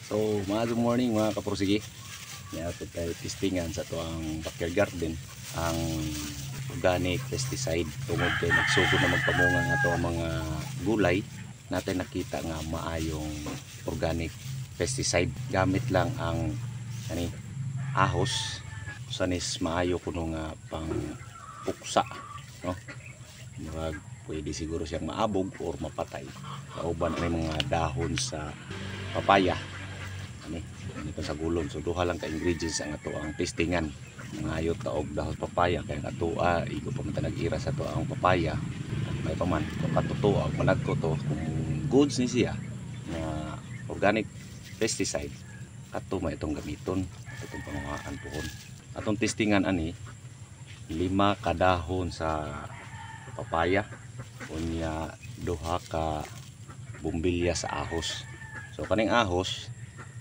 So, good morning mga kapursigi. Nato tayo testingan sa ito ang backyard garden, ang organic pesticide. Tungod kay nagsugod na magpamunga nga ito ang mga gulay, natin nakita nga maayong organic pesticide. Gamit lang ang ahos, sanis maayo kuno nga pang puksa, no? Pwede siguro siyang maabog or mapatay. Kauban ang mga dahon sa papaya. Ito sa gulong. So duha lang ka ingredients ang ato ang testingan. Ngayo taog dahon papaya kaya atua igo pa man nag-ira sa to ang papaya. May pa man katuto manad ko to kung goods ni siya na organic pesticide. Ato may itong gamiton, itong pangungaan tuhon. Atong testingan ani 5 kadahon sa papaya unya duha ka bumbilya sa ahos. So kaning ahos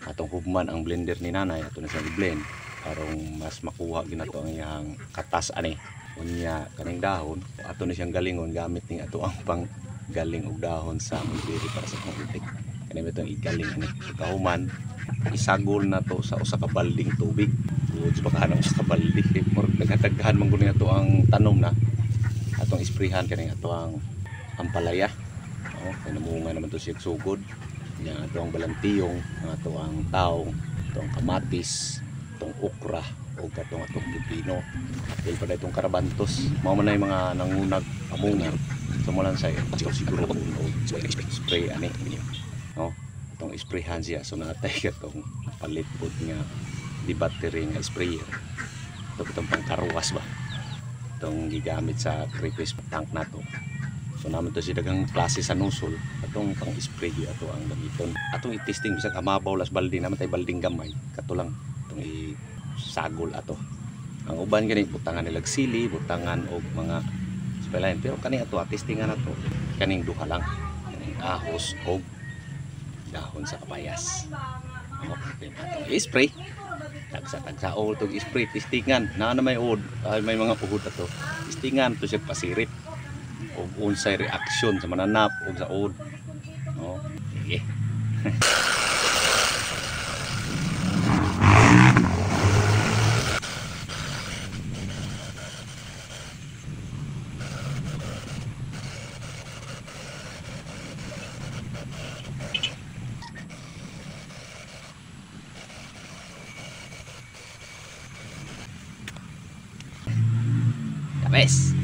atong hugman ang blender ni nanay, ato na siyang i-blend parang mas makuha ginato ang iyang katas ani. Unya kaning dahon ato na siyang galingon gamit ning ato ang pang galing og dahon sa mulberry para sa pangultik. Kani itong igaling ani kahuman isagol na to sa usa ka balding tubig. Goods baka anong usa ka balde murag naghataghan man guni ato ang tanom na atong isprayhan kaning ato ang ampalaya. Kay namunga naman to siya sugod. Yan ito ang balantiyong, ito ang taong, ito ang kamatis, itong okra, o itong pipino. Dahil pa na itong karabantos. Mga man na yung mga nangunag pamunga. So mo lang sa'yo, ito siguro spray ani. No? Itong sprayhan siya. So natay itong palitpot nga di battery nga sprayer. Itong pangkaruwas ba? Itong gigamit sa creepers tank na to. So naman to si dagang klase sa nusol atong pang spray ato ang gamiton. Atong i-testing bisag amabaw las balde naman tay balding gamay kato lang itong isagol ato. Ang uban gani butangan nilag sili, butangan og mga spelain, pero kani ato testingan ato kaning duha lang, kaning ahos og dahon sa kapayas. Okay, atong i-spray tagsa all tog i-spray testingan na may ud may mga puhod ato testingan to siya pasirit og unsay reaksyon sa mananap og sa od. Oh, sige. Tapos